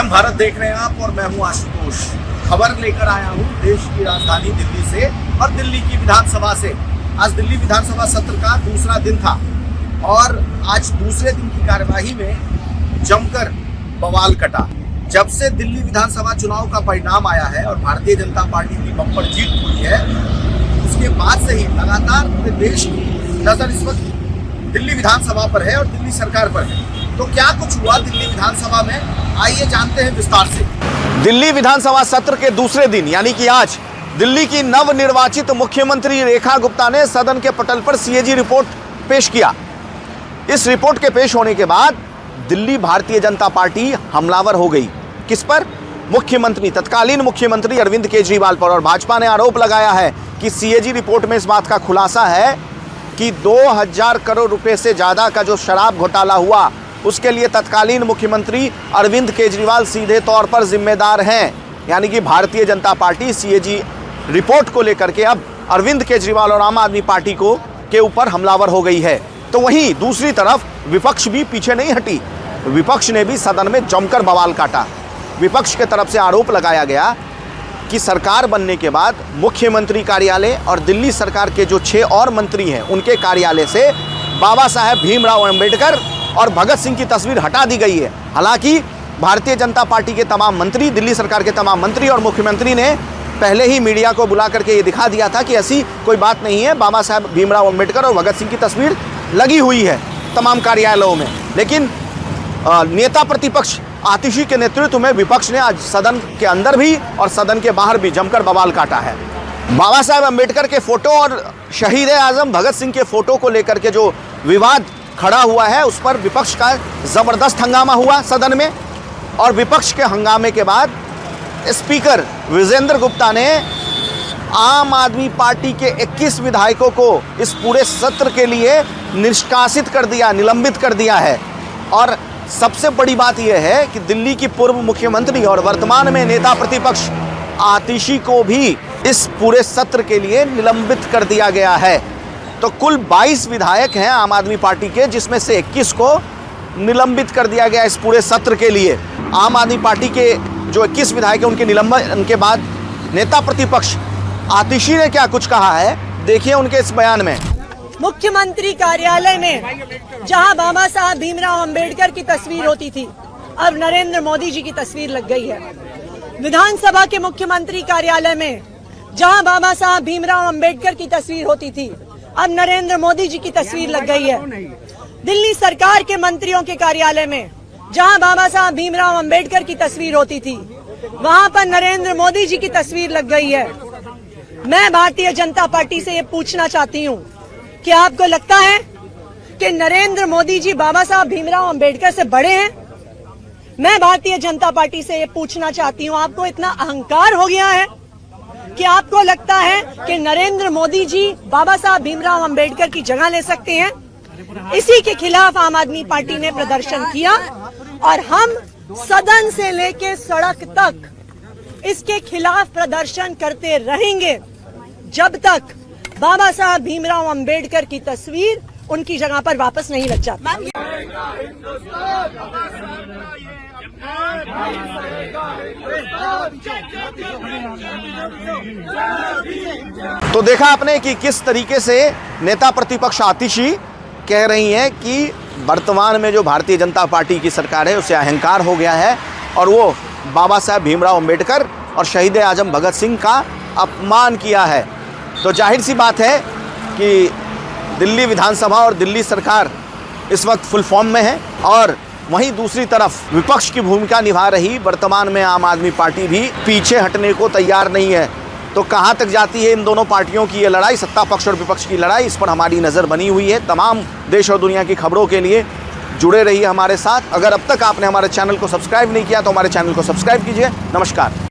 आयुष्मान भारत देख रहे हैं आप और मैं हूं आशुतोष। खबर लेकर आया हूं देश की राजधानी दिल्ली से और दिल्ली की विधानसभा से। आज दिल्ली विधानसभा सत्र का दूसरा दिन था और आज दूसरे दिन की कार्यवाही में जमकर बवाल कटा। जब से दिल्ली विधानसभा चुनाव का परिणाम आया है और भारतीय जनता पार्टी की बम्पर जीत हुई है, उसके बाद से ही लगातार पूरे देश की नजर इस वक्त दिल्ली विधानसभा पर है और दिल्ली सरकार पर है। तो क्या कुछ हुआ दिल्ली विधानसभा में, आइए जानते हैं विस्तार से। दिल्ली विधानसभा सत्र के दूसरे दिन यानी कि आज दिल्ली की नवनिर्वाचित मुख्यमंत्री रेखा गुप्ता ने सदन के पटल पर सीएजी रिपोर्ट पेश किया। इस रिपोर्ट के पेश होने के बाद दिल्ली भारतीय जनता पार्टी हमलावर हो गई। किस पर? मुख्यमंत्री, तत्कालीन मुख्यमंत्री अरविंद केजरीवाल पर। और भाजपा ने आरोप लगाया है कि सीएजी रिपोर्ट में इस बात का खुलासा है कि 2000 करोड़ रुपए से ज़्यादा का जो शराब घोटाला हुआ उसके लिए तत्कालीन मुख्यमंत्री अरविंद केजरीवाल सीधे तौर पर जिम्मेदार हैं। यानी कि Bharatiya Janata party CAG report को लेकर के अब अरविंद केजरीवाल और आम आदमी पार्टी के ऊपर हमलावर हो गई है। तो वहीं दूसरी तरफ विपक्ष भी पीछे नहीं हटी। विपक्ष ने भी सदन में जमकर बवाल काटा। विपक्ष के तरफ से आरोप लगाया गया कि सरकार बनने के बाद मुख्यमंत्री कार्यालय और दिल्ली सरकार के जो 6 और मंत्री हैं उनके कार्यालय से बाबा साहेब भीमराव अंबेडकर और भगत सिंह की तस्वीर हटा दी गई है। हालांकि भारतीय जनता पार्टी के तमाम मंत्री, दिल्ली सरकार के तमाम मंत्री और मुख्यमंत्री ने पहले ही मीडिया को बुला करके ये दिखा दिया था कि ऐसी कोई बात नहीं है, बाबा साहेब भीमराव अंबेडकर और भगत सिंह की तस्वीर लगी हुई है तमाम कार्यालयों में। लेकिन नेता प्रतिपक्ष आतिशी के नेतृत्व में विपक्ष ने आज सदन के अंदर भी और सदन के बाहर भी जमकर बवाल काटा है। बाबा साहेब अंबेडकर के फोटो और शहीद आजम भगत सिंह के फोटो को लेकर के जो विवाद खड़ा हुआ है उस पर विपक्ष का जबरदस्त हंगामा हुआ सदन में। और विपक्ष के हंगामे के बाद स्पीकर विजेंद्र गुप्ता ने आम आदमी पार्टी के 21 विधायकों को इस पूरे सत्र के लिए निष्कासित कर दिया, निलंबित कर दिया है। और सबसे बड़ी बात यह है कि दिल्ली की पूर्व मुख्यमंत्री और वर्तमान में नेता प्रतिपक्ष आतिशी को भी इस पूरे सत्र के लिए निलंबित कर दिया गया है। तो कुल 22 विधायक हैं आम आदमी पार्टी के, जिसमें से 21 को निलंबित कर दिया गया इस पूरे सत्र के लिए। आम आदमी पार्टी के जो 21 विधायक हैं उनके निलंबन के बाद नेता प्रतिपक्ष आतिशी ने क्या कुछ कहा है, देखिए उनके इस बयान में। मुख्यमंत्री कार्यालय में जहां बाबा साहब भीमराव अंबेडकर की तस्वीर होती थी, अब नरेंद्र मोदी जी की तस्वीर लग गई है। विधानसभा के मुख्यमंत्री कार्यालय में जहां बाबा साहब भीमराव अंबेडकर की तस्वीर होती थी, अब नरेंद्र मोदी जी की तस्वीर लग गई है। दिल्ली सरकार के मंत्रियों के कार्यालय में जहां बाबा साहब भीमराव अंबेडकर की तस्वीर होती थी, वहां पर नरेंद्र मोदी जी की तस्वीर लग गई है। मैं भारतीय जनता पार्टी से ये पूछना चाहती हूँ कि आपको लगता है कि नरेंद्र मोदी जी बाबा साहब भीमराव अंबेडकर से बड़े हैं? मैं भारतीय जनता पार्टी से ये पूछना चाहती हूँ, आपको इतना अहंकार हो गया है कि आपको लगता है कि नरेंद्र मोदी जी बाबा साहब भीमराव अंबेडकर की जगह ले सकते हैं? इसी के खिलाफ आम आदमी पार्टी ने प्रदर्शन किया और हम सदन से लेके सड़क तक इसके खिलाफ प्रदर्शन करते रहेंगे जब तक बाबा साहब भीमराव अंबेडकर की तस्वीर उनकी जगह पर वापस नहीं लग जाती। तो देखा आपने कि किस तरीके से नेता प्रतिपक्ष आतिशी कह रही हैं कि वर्तमान में जो भारतीय जनता पार्टी की सरकार है उसे अहंकार हो गया है और वो बाबा साहब भीमराव अंबेडकर और शहीद आजम भगत सिंह का अपमान किया है। तो जाहिर सी बात है कि दिल्ली विधानसभा और दिल्ली सरकार इस वक्त फुल फॉर्म में है और वहीं दूसरी तरफ विपक्ष की भूमिका निभा रही वर्तमान में आम आदमी पार्टी भी पीछे हटने को तैयार नहीं है। तो कहां तक जाती है इन दोनों पार्टियों की ये लड़ाई, सत्ता पक्ष और विपक्ष की लड़ाई, इस पर हमारी नज़र बनी हुई है। तमाम देश और दुनिया की खबरों के लिए जुड़े रहिए हमारे साथ। अगर अब तक आपने हमारे चैनल को सब्सक्राइब नहीं किया तो हमारे चैनल को सब्सक्राइब कीजिए। नमस्कार।